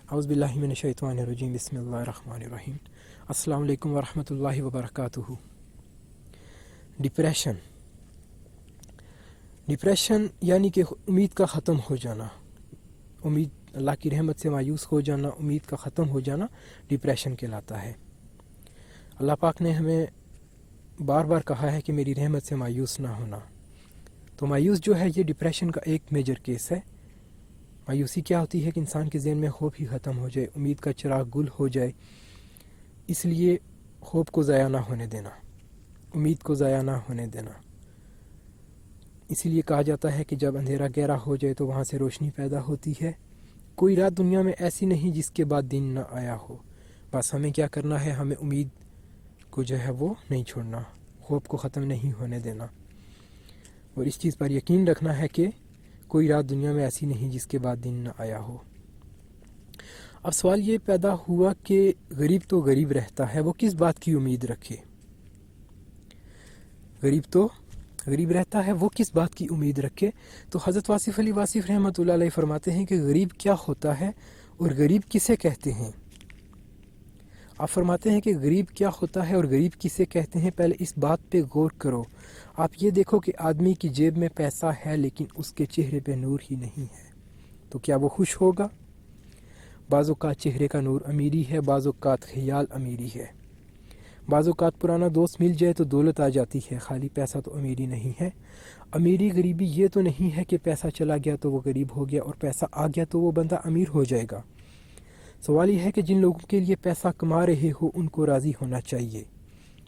اعوذ باللہ من الشیطان الرجیم بسم اللہ الرحمن الرحیم۔ السلام علیکم ورحمۃ اللہ وبرکاتہ۔ ڈپریشن یعنی کہ امید کا ختم ہو جانا، امید اللہ کی رحمت سے مایوس ہو جانا، امید کا ختم ہو جانا ڈپریشن کہلاتا ہے۔ اللہ پاک نے ہمیں بار بار کہا ہے کہ میری رحمت سے مایوس نہ ہونا۔ تو مایوس جو ہے یہ ڈپریشن کا ایک میجر کیس ہے۔ مایوسی کیا ہوتی ہے کہ انسان کے ذہن میں خوف ہی ختم ہو جائے، امید کا چراغ گل ہو جائے۔ اس لیے خوف کو ضائع نہ ہونے دینا، امید کو ضائع نہ ہونے دینا۔ اسی لیے کہا جاتا ہے کہ جب اندھیرا گہرا ہو جائے تو وہاں سے روشنی پیدا ہوتی ہے۔ کوئی رات دنیا میں ایسی نہیں جس کے بعد دن نہ آیا ہو۔ بس ہمیں کیا کرنا ہے، ہمیں امید کو جو ہے وہ نہیں چھوڑنا، خوف کو ختم نہیں ہونے دینا، اور اس چیز پر یقین رکھنا ہے کہ کوئی رات دنیا میں ایسی نہیں جس کے بعد دن نہ آیا ہو۔ اب سوال یہ پیدا ہوا کہ غریب تو غریب رہتا ہے، وہ کس بات کی امید رکھے؟ غریب تو غریب رہتا ہے، وہ کس بات کی امید رکھے؟ تو حضرت واصف علی واصف رحمۃ اللہ علیہ فرماتے ہیں کہ غریب کیا ہوتا ہے اور غریب کسے کہتے ہیں۔ آپ فرماتے ہیں کہ غریب کیا ہوتا ہے اور غریب کسے کہتے ہیں۔ پہلے اس بات پہ غور کرو۔ آپ یہ دیکھو کہ آدمی کی جیب میں پیسہ ہے لیکن اس کے چہرے پہ نور ہی نہیں ہے، تو کیا وہ خوش ہوگا؟ بعض اوقات چہرے کا نور امیری ہے، بعض اوقات خیال امیری ہے، بعض اوقات پرانا دوست مل جائے تو دولت آ جاتی ہے، خالی پیسہ تو امیری نہیں ہے۔ امیری غریبی یہ تو نہیں ہے کہ پیسہ چلا گیا تو وہ غریب ہو گیا اور پیسہ آ گیا تو وہ بندہ امیر ہو جائے گا۔ سوال یہ ہے کہ جن لوگوں کے لیے پیسہ کما رہے ہو ان کو راضی ہونا چاہیے۔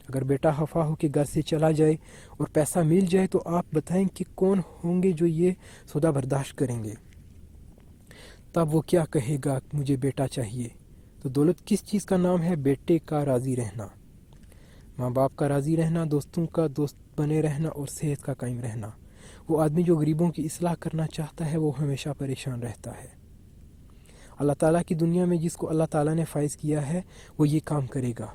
اگر بیٹا خفا ہو کے گھر سے چلا جائے اور پیسہ مل جائے تو آپ بتائیں کہ کون ہوں گے جو یہ سودا برداشت کریں گے؟ تب وہ کیا کہے گا، مجھے بیٹا چاہیے۔ تو دولت کس چیز کا نام ہے؟ بیٹے کا راضی رہنا، ماں باپ کا راضی رہنا، دوستوں کا دوست بنے رہنا اور صحت کا قائم رہنا۔ وہ آدمی جو غریبوں کی اصلاح کرنا چاہتا ہے وہ ہمیشہ پریشان رہتا ہے۔ اللہ تعالیٰ کی دنیا میں جس کو اللہ تعالیٰ نے فائز کیا ہے وہ یہ کام کرے گا،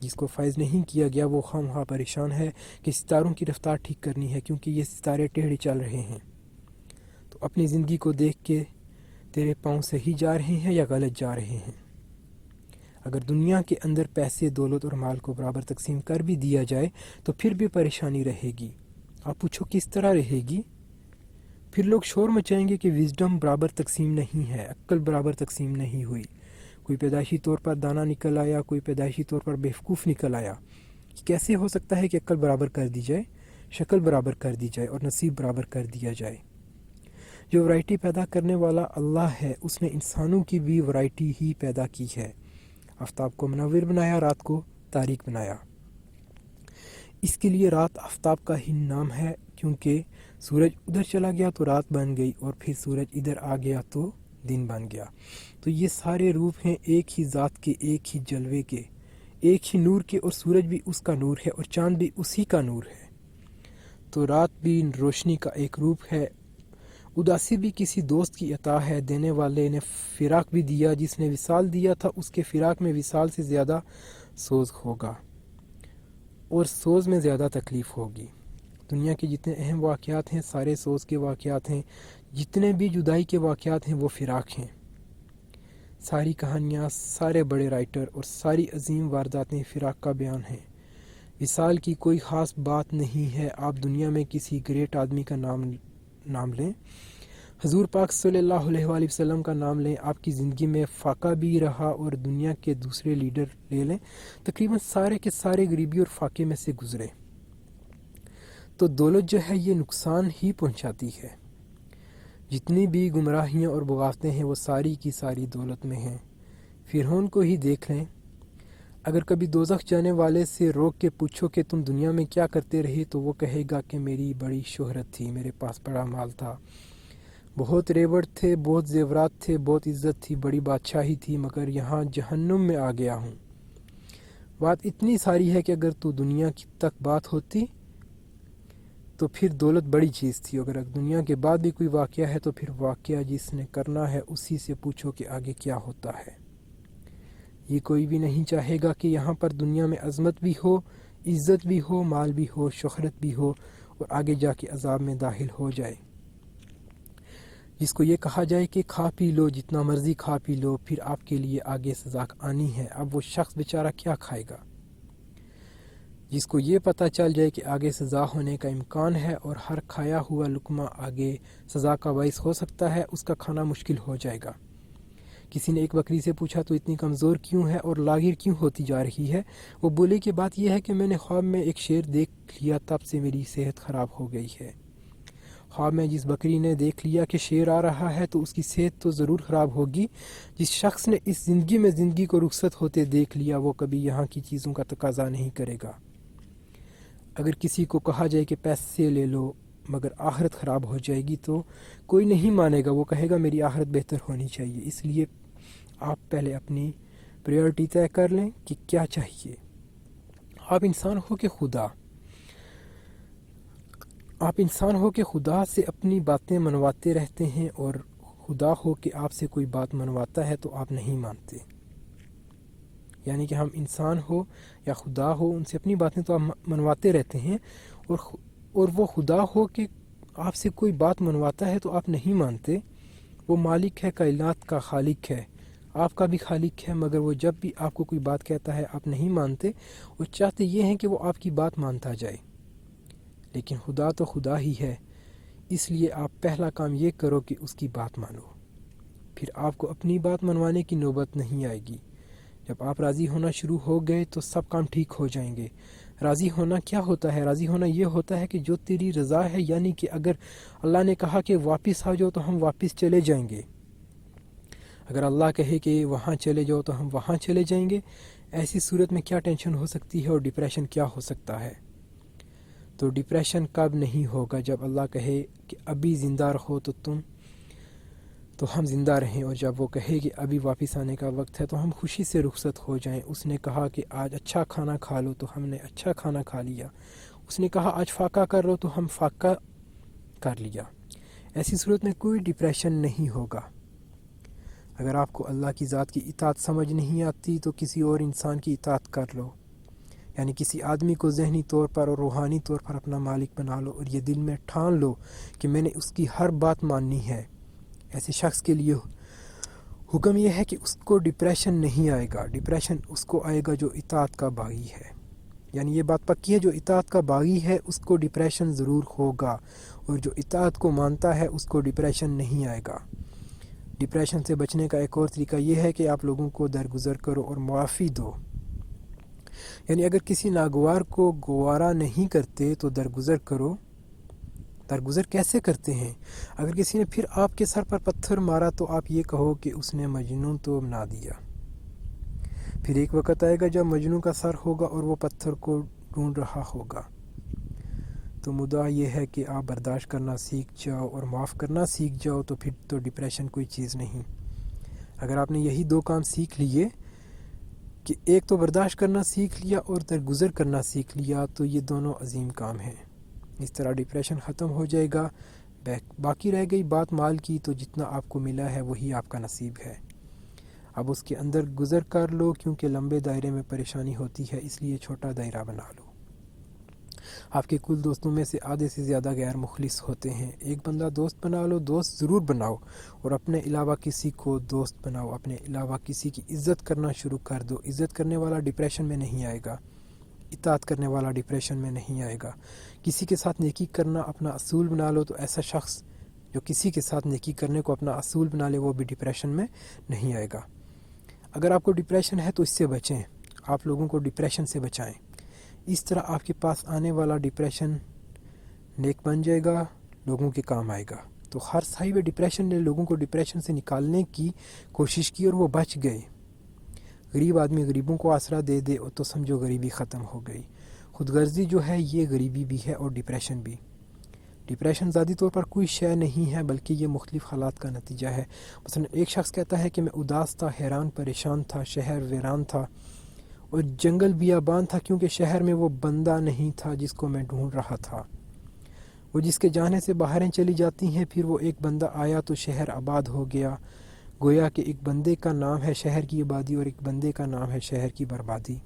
جس کو فائز نہیں کیا گیا وہ خواہ پریشان ہے کہ ستاروں کی رفتار ٹھیک کرنی ہے کیونکہ یہ ستارے ٹیڑھے چل رہے ہیں۔ تو اپنی زندگی کو دیکھ کے تیرے پاؤں صحیح جا رہے ہیں یا غلط جا رہے ہیں؟ اگر دنیا کے اندر پیسے، دولت اور مال کو برابر تقسیم کر بھی دیا جائے تو پھر بھی پریشانی رہے گی۔ آپ پوچھو کس طرح رہے گی؟ پھر لوگ شور مچائیں گے کہ وزڈم برابر تقسیم نہیں ہے، عقل برابر تقسیم نہیں ہوئی۔ کوئی پیدائشی طور پر دانا نکل آیا، کوئی پیدائشی طور پر بیوقوف نکل آیا۔ کیسے ہو سکتا ہے کہ عقل برابر کر دی جائے، شکل برابر کر دی جائے اور نصیب برابر کر دیا جائے؟ جو ورائٹی پیدا کرنے والا اللہ ہے اس نے انسانوں کی بھی ورائٹی ہی پیدا کی ہے۔ آفتاب کو منور بنایا، رات کو تاریک بنایا۔ اس کے لیے رات آفتاب کا ہی نام ہے کیونکہ سورج ادھر چلا گیا تو رات بن گئی اور پھر سورج ادھر آ گیا تو دن بن گیا۔ تو یہ سارے روپ ہیں ایک ہی ذات کے، ایک ہی جلوے کے، ایک ہی نور کے، اور سورج بھی اس کا نور ہے اور چاند بھی اسی کا نور ہے۔ تو رات بھی روشنی کا ایک روپ ہے۔ اداسی بھی کسی دوست کی عطا ہے، دینے والے نے فراق بھی دیا، جس نے وصال دیا تھا اس کے فراق میں وصال سے زیادہ سوز ہوگا اور سوز میں زیادہ تکلیف ہوگی۔ دنیا کے جتنے اہم واقعات ہیں سارے سوز کے واقعات ہیں، جتنے بھی جدائی کے واقعات ہیں وہ فراق ہیں۔ ساری کہانیاں، سارے بڑے رائٹر اور ساری عظیم وارداتیں فراق کا بیان ہیں۔ وصال کی کوئی خاص بات نہیں ہے۔ آپ دنیا میں کسی گریٹ آدمی کا نام لیں، حضور پاک صلی اللہ علیہ وآلہ وسلم کا نام لیں، آپ کی زندگی میں فاقہ بھی رہا، اور دنیا کے دوسرے لیڈر لے لیں، تقریباً سارے کے سارے غریبی اور فاقے میں سے گزرے۔ تو دولت جو ہے یہ نقصان ہی پہنچاتی ہے۔ جتنی بھی گمراہیاں اور بغاوتیں ہیں وہ ساری کی ساری دولت میں ہیں۔ فرعون کو ہی دیکھ لیں، اگر کبھی دوزخ جانے والے سے روک کے پوچھو کہ تم دنیا میں کیا کرتے رہے تو وہ کہے گا کہ میری بڑی شہرت تھی، میرے پاس بڑا مال تھا، بہت ریوڑ تھے، بہت زیورات تھے، بہت عزت تھی، بڑی بادشاہی تھی، مگر یہاں جہنم میں آ گیا ہوں۔ بات اتنی ساری ہے کہ اگر تو دنیا کی تک بات ہوتی تو پھر دولت بڑی چیز تھی، اگر دنیا کے بعد بھی کوئی واقعہ ہے تو پھر واقعہ جس نے کرنا ہے اسی سے پوچھو کہ آگے کیا ہوتا ہے۔ یہ کوئی بھی نہیں چاہے گا کہ یہاں پر دنیا میں عظمت بھی ہو، عزت بھی ہو، مال بھی ہو، شہرت بھی ہو اور آگے جا کے عذاب میں داخل ہو جائے۔ جس کو یہ کہا جائے کہ کھا پی لو، جتنا مرضی کھا پی لو، پھر آپ کے لیے آگے سزا آنی ہے۔ اب وہ شخص بیچارہ کیا کھائے گا؟ جس کو یہ پتہ چل جائے کہ آگے سزا ہونے کا امکان ہے اور ہر کھایا ہوا لقمہ آگے سزا کا باعث ہو سکتا ہے، اس کا کھانا مشکل ہو جائے گا۔ کسی نے ایک بکری سے پوچھا تو اتنی کمزور کیوں ہے اور لاغر کیوں ہوتی جا رہی ہے؟ وہ بولے کہ بات یہ ہے کہ میں نے خواب میں ایک شیر دیکھ لیا، تب سے میری صحت خراب ہو گئی ہے۔ خواب میں جس بکری نے دیکھ لیا کہ شیر آ رہا ہے تو اس کی صحت تو ضرور خراب ہوگی۔ جس شخص نے اس زندگی میں زندگی کو رخصت ہوتے دیکھ لیا، وہ کبھی یہاں کی چیزوں کا تقاضا نہیں کرے گا۔ اگر کسی کو کہا جائے کہ پیسے لے لو مگر آخرت خراب ہو جائے گی تو کوئی نہیں مانے گا، وہ کہے گا میری آخرت بہتر ہونی چاہیے۔ اس لیے آپ پہلے اپنی پریورٹی طے کر لیں کہ کیا چاہیے۔ آپ انسان ہو کہ خدا سے اپنی باتیں منواتے رہتے ہیں، اور خدا ہو کہ آپ سے کوئی بات منواتا ہے تو آپ نہیں مانتے۔ یعنی کہ ہم انسان ہو یا خدا ہو، ان سے اپنی باتیں تو آپ منواتے رہتے ہیں، اور وہ خدا ہو کہ آپ سے کوئی بات منواتا ہے تو آپ نہیں مانتے۔ وہ مالک ہے، کائنات کا خالق ہے، آپ کا بھی خالق ہے، مگر وہ جب بھی آپ کو کوئی بات کہتا ہے آپ نہیں مانتے، اور چاہتے یہ ہیں کہ وہ آپ کی بات مانتا جائے۔ لیکن خدا تو خدا ہی ہے، اس لیے آپ پہلا کام یہ کرو کہ اس کی بات مانو، پھر آپ کو اپنی بات منوانے کی نوبت نہیں آئے گی۔ جب آپ راضی ہونا شروع ہو گئے تو سب کام ٹھیک ہو جائیں گے۔ راضی ہونا کیا ہوتا ہے؟ راضی ہونا یہ ہوتا ہے کہ جو تیری رضا ہے، یعنی کہ اگر اللہ نے کہا کہ واپس آ جاؤ تو ہم واپس چلے جائیں گے۔ اگر اللہ کہے کہ وہاں چلے جاؤ تو ہم وہاں چلے جائیں گے۔ ایسی صورت میں کیا ٹینشن ہو سکتی ہے اور ڈپریشن کیا ہو سکتا ہے؟ تو ڈپریشن کب نہیں ہوگا؟ جب اللہ کہے کہ ابھی زندہ رہو تو ہم زندہ رہیں، اور جب وہ کہے کہ ابھی واپس آنے کا وقت ہے تو ہم خوشی سے رخصت ہو جائیں۔ اس نے کہا کہ آج اچھا کھانا کھا لو تو ہم نے اچھا کھانا کھا لیا۔ اس نے کہا آج فاقہ کر لو تو ہم فاقہ کر لیا۔ ایسی صورت میں کوئی ڈپریشن نہیں ہوگا۔ اگر آپ کو اللہ کی ذات کی اطاعت سمجھ نہیں آتی تو کسی اور انسان کی اطاعت کر لو، یعنی کسی آدمی کو ذہنی طور پر اور روحانی طور پر اپنا مالک بنا لو، اور یہ دل میں ٹھان لو کہ میں نے اس کی ہر بات ماننی ہے۔ ایسے شخص کے لیے حکم یہ ہے کہ اس کو ڈپریشن نہیں آئے گا۔ ڈپریشن اس کو آئے گا جو اطاعت کا باغی ہے، یعنی یہ بات پکی ہے، جو اطاعت کا باغی ہے اس کو ڈپریشن ضرور ہوگا، اور جو اطاعت کو مانتا ہے اس کو ڈپریشن نہیں آئے گا۔ ڈپریشن سے بچنے کا ایک اور طریقہ یہ ہے کہ آپ لوگوں کو درگزر کرو اور معافی دو۔ یعنی اگر کسی ناگوار کو گوارا نہیں کرتے تو درگزر کرو۔ درگزر کیسے کرتے ہیں؟ اگر کسی نے پھر آپ کے سر پر پتھر مارا تو آپ یہ کہو کہ اس نے مجنون تو بنا دیا۔ پھر ایک وقت آئے گا جب مجنون کا سر ہوگا اور وہ پتھر کو ڈھونڈ رہا ہوگا۔ تو مدعا یہ ہے کہ آپ برداشت کرنا سیکھ جاؤ اور معاف کرنا سیکھ جاؤ، تو پھر تو ڈپریشن کوئی چیز نہیں۔ اگر آپ نے یہی دو کام سیکھ لیے کہ ایک تو برداشت کرنا سیکھ لیا اور درگزر کرنا سیکھ لیا، تو یہ دونوں عظیم کام ہیں۔ اس طرح ڈپریشن ختم ہو جائے گا۔ باقی رہ گئی بات مال کی، تو جتنا آپ کو ملا ہے وہی آپ کا نصیب ہے۔ اب اس کے اندر گزر کر لو، کیونکہ لمبے دائرے میں پریشانی ہوتی ہے، اس لیے چھوٹا دائرہ بنا لو۔ آپ کے کل دوستوں میں سے آدھے سے زیادہ غیر مخلص ہوتے ہیں۔ ایک بندہ دوست بنا لو، دوست ضرور بناؤ، اور اپنے علاوہ کسی کو دوست بناؤ۔ اپنے علاوہ کسی کی عزت کرنا شروع کر دو۔ عزت کرنے والا ڈپریشن میں نہیں آئے گا، اطاعت کرنے والا ڈپریشن میں نہیں آئے گا۔ کسی کے ساتھ نیکی کرنا اپنا اصول بنا لو، تو ایسا شخص جو کسی کے ساتھ نیکی کرنے کو اپنا اصول بنا لے وہ بھی ڈپریشن میں نہیں آئے گا۔ اگر آپ کو ڈپریشن ہے تو اس سے بچیں، آپ لوگوں کو ڈپریشن سے بچائیں۔ اس طرح آپ کے پاس آنے والا ڈپریشن نیک بن جائے گا، لوگوں کے کام آئے گا۔ تو ہر صاحب ڈپریشن نے لوگوں کو ڈپریشن سے نکالنے کی کوشش کی اور وہ بچ گئے۔ غریب آدمی غریبوں کو آسرا دے دے تو سمجھو غریبی ختم ہو گئی۔ خود غرضی جو ہے یہ غریبی بھی ہے اور ڈپریشن بھی۔ ڈپریشن ذاتی طور پر کوئی شے نہیں ہے، بلکہ یہ مختلف حالات کا نتیجہ ہے۔ مثلا ایک شخص کہتا ہے کہ میں اداس تھا، حیران پریشان تھا، شہر ویران تھا اور جنگل بیابان تھا، کیونکہ شہر میں وہ بندہ نہیں تھا جس کو میں ڈھونڈ رہا تھا۔ وہ جس کے جانے سے باہریں چلی جاتی ہیں، پھر وہ ایک بندہ آیا تو شہر آباد ہو گیا۔ گویا کہ ایک بندے کا نام ہے شہر کی آبادی اور ایک بندے کا نام ہے شہر کی بربادی،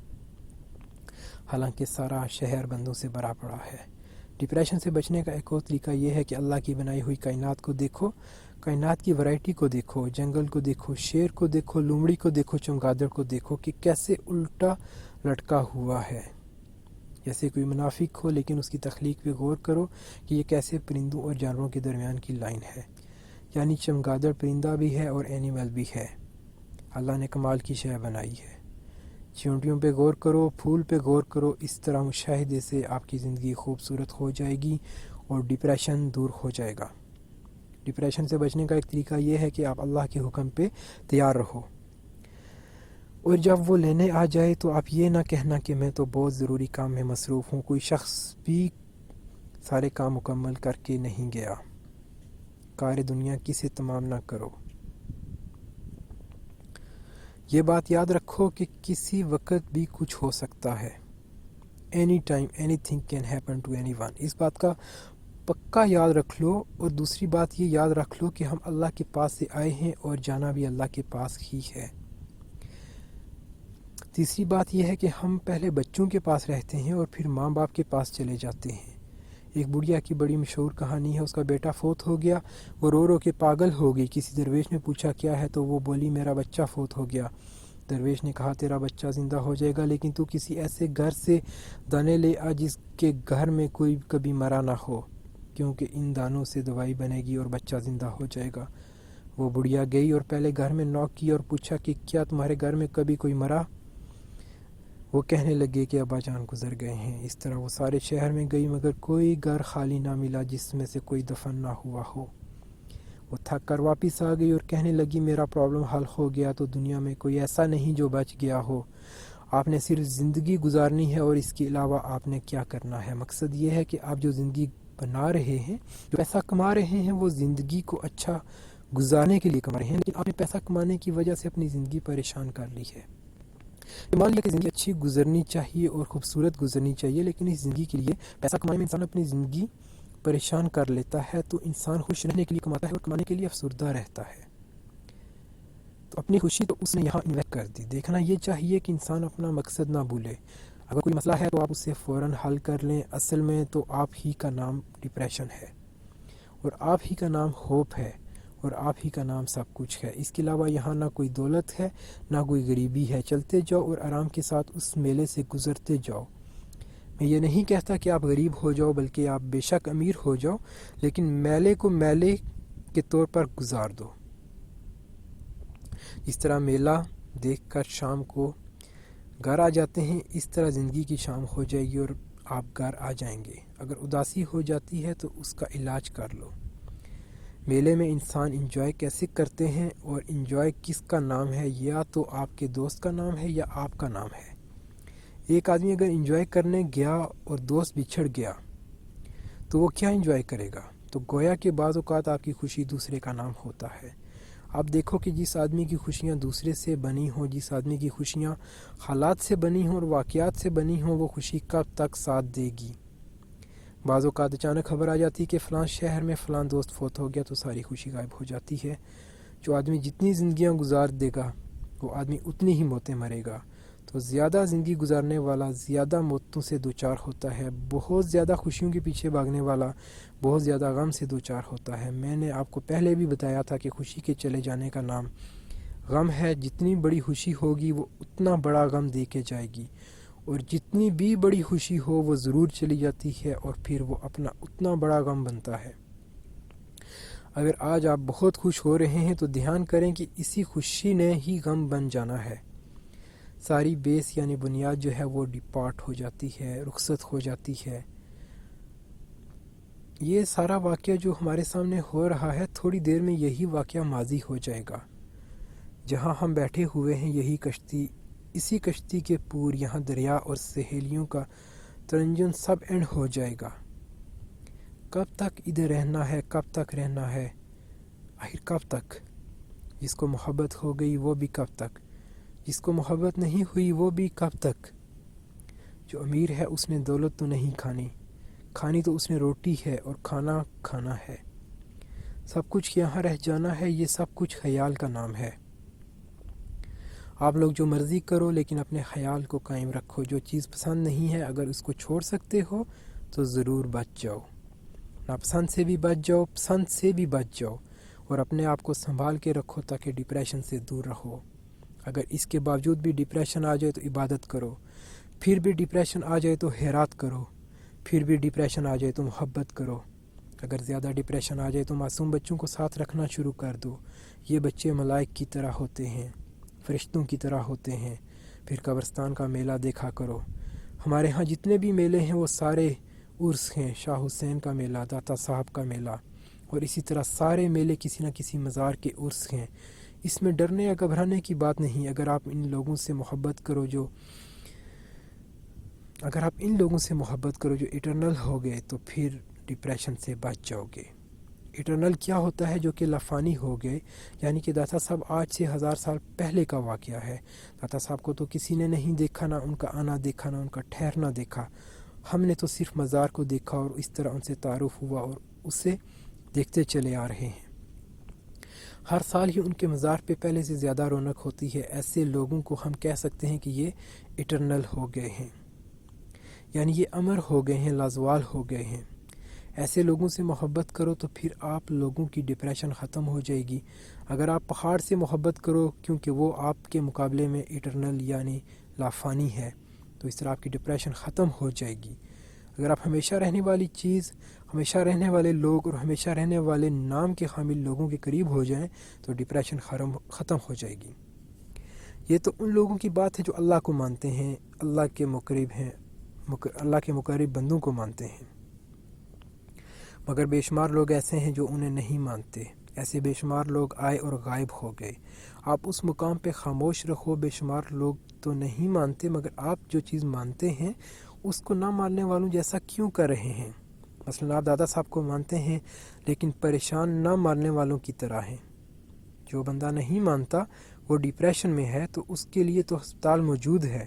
حالانکہ سارا شہر بندوں سے بھرا پڑا ہے۔ ڈپریشن سے بچنے کا ایک اور طریقہ یہ ہے کہ اللہ کی بنائی ہوئی کائنات کو دیکھو۔ کائنات کی ورائٹی کو دیکھو، جنگل کو دیکھو، شیر کو دیکھو، لومڑی کو دیکھو، چمگادڑ کو دیکھو کہ کیسے الٹا لٹکا ہوا ہے، جیسے کوئی منافق ہو، لیکن اس کی تخلیق پہ غور کرو کہ یہ کیسے پرندوں اور جانوروں کے درمیان کی لائن ہے، یعنی چمگادڑ پرندہ بھی ہے اور اینیمل بھی ہے، اللہ نے کمال کی شے بنائی ہے۔ چیونٹیوں پہ غور کرو، پھول پہ غور کرو، اس طرح مشاہدے سے آپ کی زندگی خوبصورت ہو جائے گی اور ڈپریشن دور ہو جائے گا۔ ڈپریشن سے بچنے کا ایک طریقہ یہ ہے کہ آپ اللہ کے حکم پہ تیار رہو، اور جب وہ لینے آ جائے تو آپ یہ نہ کہنا کہ میں تو بہت ضروری کام میں مصروف ہوں، کوئی شخص بھی سارے کام مکمل کر کے نہیں گیا۔ کار دنیا کسے تمام نہ کرو۔ یہ بات یاد رکھو کہ کسی وقت بھی کچھ ہو سکتا ہے۔ Any time anything can happen to anyone, اس بات کا پکا یاد رکھ لو۔ اور دوسری بات یہ یاد رکھ لو کہ ہم اللہ کے پاس سے آئے ہیں اور جانا بھی اللہ کے پاس ہی ہے۔ تیسری بات یہ ہے کہ ہم پہلے بچوں کے پاس رہتے ہیں اور پھر ماں باپ کے پاس چلے جاتے ہیں۔ ایک بڑھیا کی بڑی مشہور کہانی ہے، اس کا بیٹا فوت ہو گیا، وہ رو رو کے پاگل ہو گئی۔ کسی درویش نے پوچھا کیا ہے تو وہ بولی میرا بچہ فوت ہو گیا۔ درویش نے کہا تیرا بچہ زندہ ہو جائے گا، لیکن تو کسی ایسے گھر سے دانے لے آ جس کے گھر میں کوئی کبھی مرا نہ ہو، کیونکہ ان دانوں سے دوائی بنے گی اور بچہ زندہ ہو جائے گا۔ وہ بڑھیا گئی اور پہلے گھر میں نوک کی اور پوچھا کہ کیا تمہارے گھر میں کبھی کوئی مرا؟ وہ کہنے لگے کہ ابا جان گزر گئے ہیں۔ اس طرح وہ سارے شہر میں گئی مگر کوئی گھر خالی نہ ملا جس میں سے کوئی دفن نہ ہوا ہو۔ وہ تھک کر واپس آ گئی اور کہنے لگی میرا پرابلم حل ہو گیا، تو دنیا میں کوئی ایسا نہیں جو بچ گیا ہو۔ آپ نے صرف زندگی گزارنی ہے اور اس کے علاوہ آپ نے کیا کرنا ہے۔ مقصد یہ ہے کہ آپ جو زندگی بنا رہے ہیں، جو پیسہ کما رہے ہیں، وہ زندگی کو اچھا گزارنے کے لیے کما رہے ہیں، لیکن آپ نے پیسہ کمانے کی وجہ سے اپنی زندگی پریشان کر لی ہے۔ مان لیا کہ زندگی اچھی گزرنی چاہیے اور خوبصورت گزرنی چاہیے، لیکن اس زندگی کے لیے پیسہ کمانے میں انسان اپنی زندگی پریشان کر لیتا ہے، تو انسان خوش رہنے کے لیے کماتا ہے اور کمانے کے لیے افسردہ رہتا ہے۔ تو اپنی خوشی تو اس نے یہاں انویسٹ کر دی۔ دیکھنا یہ چاہیے کہ انسان اپنا مقصد نہ بھولے۔ اگر کوئی مسئلہ ہے تو آپ اسے فوراً حل کر لیں، اصل میں تو آپ ہی کا نام ڈپریشن ہے، اور آپ ہی کا نام ہوپ ہے، اور آپ ہی کا نام سب کچھ ہے۔ اس کے علاوہ یہاں نہ کوئی دولت ہے نہ کوئی غریبی ہے۔ چلتے جاؤ اور آرام کے ساتھ اس میلے سے گزرتے جاؤ۔ میں یہ نہیں کہتا کہ آپ غریب ہو جاؤ، بلکہ آپ بے شک امیر ہو جاؤ، لیکن میلے کو میلے کے طور پر گزار دو۔ اس طرح میلہ دیکھ کر شام کو گھر آ جاتے ہیں، اس طرح زندگی کی شام ہو جائے گی اور آپ گھر آ جائیں گے۔ اگر اداسی ہو جاتی ہے تو اس کا علاج کر لو۔ میلے میں انسان انجوائے کیسے کرتے ہیں، اور انجوائے کس کا نام ہے؟ یا تو آپ کے دوست کا نام ہے یا آپ کا نام ہے۔ ایک آدمی اگر انجوائے کرنے گیا اور دوست بچھڑ گیا تو وہ کیا انجوائے کرے گا؟ تو گویا کہ بعض اوقات آپ کی خوشی دوسرے کا نام ہوتا ہے۔ آپ دیکھو کہ جس آدمی کی خوشیاں دوسرے سے بنی ہوں، جس آدمی کی خوشیاں حالات سے بنی ہوں اور واقعات سے بنی ہوں، وہ خوشی کب تک ساتھ دے گی؟ بعض اوقات اچانک خبر آ جاتی ہے کہ فلاں شہر میں فلاں دوست فوت ہو گیا تو ساری خوشی غائب ہو جاتی ہے۔ جو آدمی جتنی زندگیاں گزار دے گا وہ آدمی اتنی ہی موتیں مرے گا۔ تو زیادہ زندگی گزارنے والا زیادہ موتوں سے دوچار ہوتا ہے، بہت زیادہ خوشیوں کے پیچھے بھاگنے والا بہت زیادہ غم سے دوچار ہوتا ہے۔ میں نے آپ کو پہلے بھی بتایا تھا کہ خوشی کے چلے جانے کا نام غم ہے۔ جتنی بڑی خوشی ہوگی وہ اتنا بڑا غم دے کے جائے گی، اور جتنی بھی بڑی خوشی ہو وہ ضرور چلی جاتی ہے اور پھر وہ اپنا اتنا بڑا غم بنتا ہے۔ اگر آج آپ بہت خوش ہو رہے ہیں تو دھیان کریں کہ اسی خوشی نے ہی غم بن جانا ہے۔ ساری بیس یعنی بنیاد جو ہے وہ ڈپارٹ ہو جاتی ہے، رخصت ہو جاتی ہے۔ یہ سارا واقعہ جو ہمارے سامنے ہو رہا ہے، تھوڑی دیر میں یہی واقعہ ماضی ہو جائے گا۔ جہاں ہم بیٹھے ہوئے ہیں یہی کشتی، اسی کشتی کے پور، یہاں دریا اور سہیلیوں کا ترنجن سب اینڈ ہو جائے گا۔ کب تک ادھر رہنا ہے؟ کب تک رہنا ہے؟ آخر کب تک؟ جس کو محبت ہو گئی وہ بھی کب تک؟ جس کو محبت نہیں ہوئی وہ بھی کب تک؟ جو امیر ہے اس نے دولت تو نہیں کھانی، کھانی تو اس نے روٹی ہے، اور کھانا کھانا ہے۔ سب کچھ یہاں رہ جانا ہے، یہ سب کچھ خیال کا نام ہے۔ آپ لوگ جو مرضی کرو لیکن اپنے خیال کو قائم رکھو۔ جو چیز پسند نہیں ہے اگر اس کو چھوڑ سکتے ہو تو ضرور بچ جاؤ۔ ناپسند سے بھی بچ جاؤ، پسند سے بھی بچ جاؤ، اور اپنے آپ کو سنبھال کے رکھو تاکہ ڈپریشن سے دور رہو۔ اگر اس کے باوجود بھی ڈپریشن آ جائے تو عبادت کرو، پھر بھی ڈپریشن آ جائے تو خیرات کرو، پھر بھی ڈپریشن آ جائے تو محبت کرو۔ اگر زیادہ ڈپریشن آ جائے تو معصوم بچوں کو ساتھ رکھنا شروع کر دو۔ یہ بچے ملائک کی طرح ہوتے ہیں، فرشتوں کی طرح ہوتے ہیں۔ پھر قبرستان کا میلہ دیکھا کرو۔ ہمارے ہاں جتنے بھی میلے ہیں وہ سارے عرس ہیں، شاہ حسین کا میلہ، داتا صاحب کا میلہ، اور اسی طرح سارے میلے کسی نہ کسی مزار کے عرس ہیں۔ اس میں ڈرنے یا گھبرانے کی بات نہیں۔ اگر آپ ان لوگوں سے محبت کرو جو ایٹرنل ہو گئے تو پھر ڈپریشن سے بچ جاؤ گے۔ ایٹرنل کیا ہوتا ہے؟ جو کہ لافانی ہو گئے، یعنی کہ داتا صاحب آج سے 1000 سال پہلے کا واقعہ ہے۔ داتا صاحب کو تو کسی نے نہیں دیکھا، نہ ان کا آنا دیکھا، نہ ان کا ٹھہرنا دیکھا۔ ہم نے تو صرف مزار کو دیکھا اور اس طرح ان سے تعارف ہوا اور اسے دیکھتے چلے آ رہے ہیں۔ ہر سال ہی ان کے مزار پہ پہلے سے زیادہ رونق ہوتی ہے۔ ایسے لوگوں کو ہم کہہ سکتے ہیں کہ یہ ایٹرنل ہو گئے ہیں، یعنی یہ امر ہو گئے ہیں، لازوال ہو گئے ہیں۔ ایسے لوگوں سے محبت کرو تو پھر آپ لوگوں کی ڈپریشن ختم ہو جائے گی۔ اگر آپ پہاڑ سے محبت کرو کیونکہ وہ آپ کے مقابلے میں ایٹرنل یعنی لافانی ہے، تو اس طرح آپ کی ڈپریشن ختم ہو جائے گی۔ اگر آپ ہمیشہ رہنے والی چیز، ہمیشہ رہنے والے لوگ اور ہمیشہ رہنے والے نام کے حامل لوگوں کے قریب ہو جائیں تو ڈپریشن ختم ہو جائے گی۔ یہ تو ان لوگوں کی بات ہے جو اللہ کو مانتے ہیں، اللہ کے مقرب بندوں کو مانتے ہیں، مگر بے شمار لوگ ایسے ہیں جو انہیں نہیں مانتے۔ ایسے بے شمار لوگ آئے اور غائب ہو گئے۔ آپ اس مقام پہ خاموش رہو۔ بے شمار لوگ تو نہیں مانتے، مگر آپ جو چیز مانتے ہیں اس کو نہ ماننے والوں جیسا کیوں کر رہے ہیں؟ مثلا آپ دادا صاحب کو مانتے ہیں لیکن پریشان نہ ماننے والوں کی طرح ہیں۔ جو بندہ نہیں مانتا وہ ڈپریشن میں ہے تو اس کے لیے تو ہسپتال موجود ہے،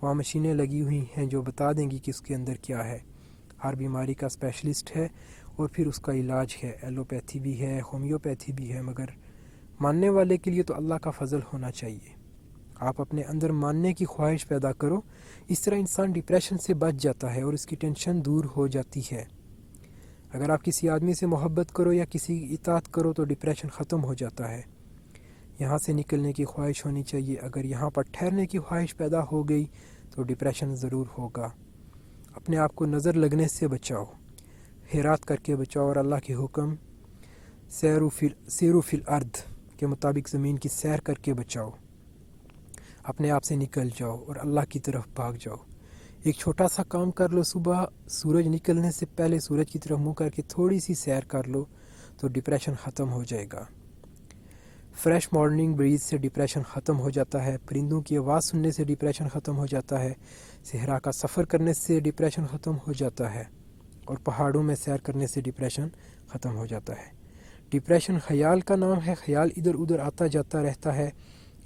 وہاں مشینیں لگی ہوئی ہیں جو بتا دیں گی کہ اس کے اندر کیا ہے۔ ہر بیماری کا اسپیشلسٹ ہے اور پھر اس کا علاج ہے، ایلوپیتھی بھی ہے، ہومیوپیتھی بھی ہے، مگر ماننے والے کے لیے تو اللہ کا فضل ہونا چاہیے۔ آپ اپنے اندر ماننے کی خواہش پیدا کرو، اس طرح انسان ڈپریشن سے بچ جاتا ہے اور اس کی ٹینشن دور ہو جاتی ہے۔ اگر آپ کسی آدمی سے محبت کرو یا کسی کی اطاعت کرو تو ڈپریشن ختم ہو جاتا ہے۔ یہاں سے نکلنے کی خواہش ہونی چاہیے۔ اگر یہاں پر ٹھہرنے کی خواہش پیدا ہو گئی تو ڈپریشن ضرور ہوگا۔ اپنے آپ کو نظر لگنے سے بچاؤ، خیرات کر کے بچاؤ، اور اللہ کے حکم سیرو فی الارض کے مطابق زمین کی سیر کر کے بچاؤ۔ اپنے آپ سے نکل جاؤ اور اللہ کی طرف بھاگ جاؤ۔ ایک چھوٹا سا کام کر لو، صبح سورج نکلنے سے پہلے سورج کی طرف منہ کر کے تھوڑی سی سیر کر لو تو ڈپریشن ختم ہو جائے گا۔ فریش مارننگ بریز سے ڈپریشن ختم ہو جاتا ہے، پرندوں کی آواز سننے سے ڈپریشن ختم ہو جاتا ہے، صحرا کا سفر کرنے سے ڈپریشن ختم ہو جاتا ہے، اور پہاڑوں میں سیر کرنے سے ڈپریشن ختم ہو جاتا ہے۔ ڈپریشن خیال کا نام ہے، خیال ادھر ادھر آتا جاتا رہتا ہے۔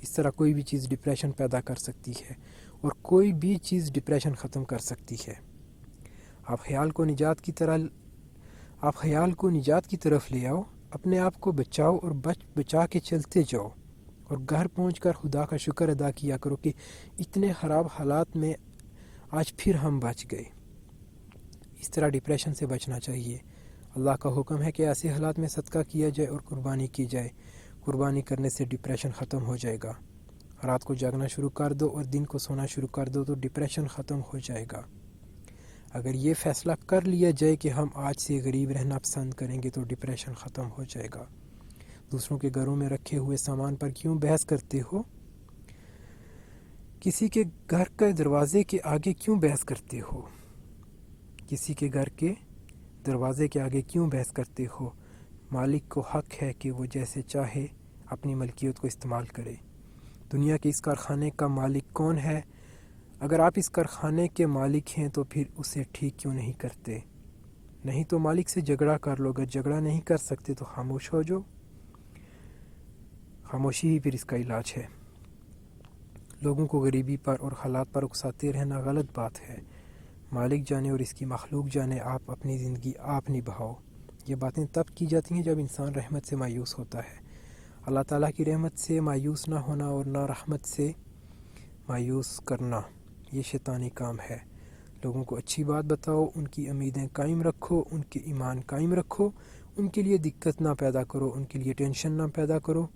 اس طرح کوئی بھی چیز ڈپریشن پیدا کر سکتی ہے اور کوئی بھی چیز ڈپریشن ختم کر سکتی ہے۔ آپ خیال کو نجات کی طرف لے آؤ، اپنے آپ کو بچاؤ اور بچا کے چلتے جاؤ، اور گھر پہنچ کر خدا کا شکر ادا کیا کرو کہ اتنے خراب حالات میں آج پھر ہم بچ گئے۔ اس طرح ڈپریشن سے بچنا چاہیے۔ اللہ کا حکم ہے کہ ایسے حالات میں صدقہ کیا جائے اور قربانی کی جائے۔ قربانی کرنے سے ڈپریشن ختم ہو جائے گا۔ رات کو جاگنا شروع کر دو اور دن کو سونا شروع کر دو تو ڈپریشن ختم ہو جائے گا۔ اگر یہ فیصلہ کر لیا جائے کہ ہم آج سے غریب رہنا پسند کریں گے تو ڈپریشن ختم ہو جائے گا۔ دوسروں کے گھروں میں رکھے ہوئے سامان پر کیوں بحث کرتے ہو؟ کسی کے گھر کے دروازے کے آگے کیوں بحث کرتے ہو؟ کسی کے گھر کے دروازے کے آگے کیوں بحث کرتے ہو؟ مالک کو حق ہے کہ وہ جیسے چاہے اپنی ملکیت کو استعمال کرے۔ دنیا کے اس کارخانے کا مالک کون ہے؟ اگر آپ اس کارخانے کے مالک ہیں تو پھر اسے ٹھیک کیوں نہیں کرتے؟ نہیں تو مالک سے جھگڑا کر لو، اگر جھگڑا نہیں کر سکتے تو خاموش ہو جاؤ۔ خاموشی ہی پھر اس کا علاج ہے۔ لوگوں کو غریبی پر اور حالات پر اکساتے رہنا غلط بات ہے۔ مالک جانے اور اس کی مخلوق جانے، آپ اپنی زندگی آپ نبھاؤ۔ یہ باتیں تب کی جاتی ہیں جب انسان رحمت سے مایوس ہوتا ہے۔ اللہ تعالیٰ کی رحمت سے مایوس نہ ہونا اور نہ رحمت سے مایوس کرنا، یہ شیطانی کام ہے۔ لوگوں کو اچھی بات بتاؤ، ان کی امیدیں قائم رکھو، ان کے ایمان قائم رکھو، ان کے لیے دقت نہ پیدا کرو، ان کے لیے ٹینشن نہ پیدا کرو۔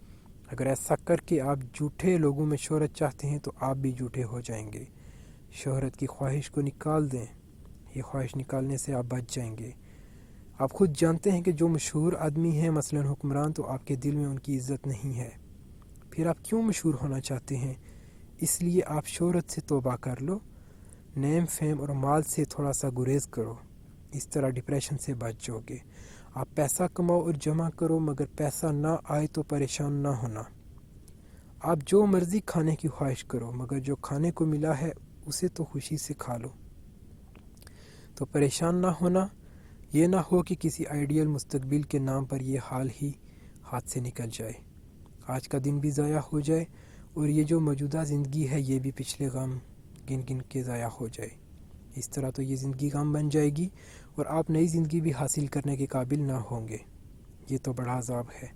اگر ایسا کر کے آپ جھوٹے لوگوں میں شہرت چاہتے ہیں تو آپ بھی جھوٹے ہو جائیں گے۔ شہرت کی خواہش کو نکال دیں، یہ خواہش نکالنے سے آپ بچ جائیں گے۔ آپ خود جانتے ہیں کہ جو مشہور آدمی ہیں مثلا حکمران، تو آپ کے دل میں ان کی عزت نہیں ہے، پھر آپ کیوں مشہور ہونا چاہتے ہیں؟ اس لیے آپ شہرت سے توبہ کر لو، نیم فیم اور مال سے تھوڑا سا گریز کرو، اس طرح ڈپریشن سے بچ جاؤ گے۔ آپ پیسہ کماؤ اور جمع کرو، مگر پیسہ نہ آئے تو پریشان نہ ہونا۔ آپ جو مرضی کھانے کی خواہش کرو، مگر جو کھانے کو ملا ہے اسے تو خوشی سے کھا لو۔ تو پریشان نہ ہونا، یہ نہ ہو کہ کسی آئیڈیل مستقبل کے نام پر یہ حال ہی ہاتھ سے نکل جائے، آج کا دن بھی ضائع ہو جائے، اور یہ جو موجودہ زندگی ہے یہ بھی پچھلے غم گن گن کے ضائع ہو جائے۔ اس طرح تو یہ زندگی غم بن جائے گی اور آپ نئی زندگی بھی حاصل کرنے کے قابل نہ ہوں گے۔ یہ تو بڑا عذاب ہے۔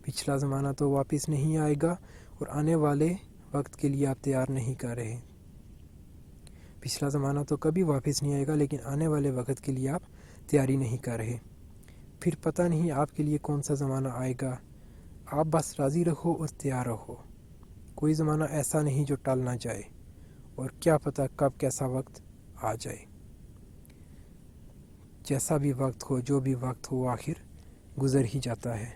پچھلا زمانہ تو واپس نہیں آئے گا، اور آنے والے وقت کے لیے آپ تیار نہیں کر رہے۔ پچھلا زمانہ تو کبھی واپس نہیں آئے گا، لیکن آنے والے وقت کے لیے آپ تیاری نہیں کر رہے۔ پھر پتہ نہیں آپ کے لیے کون سا زمانہ آئے گا۔ آپ بس راضی رہو اور تیار رہو۔ کوئی زمانہ ایسا نہیں جو ٹل نہ جائے، اور کیا پتہ کب کیسا وقت آ جائے۔ جیسا بھی وقت ہو، جو بھی وقت ہو، آخر گزر ہی جاتا ہے۔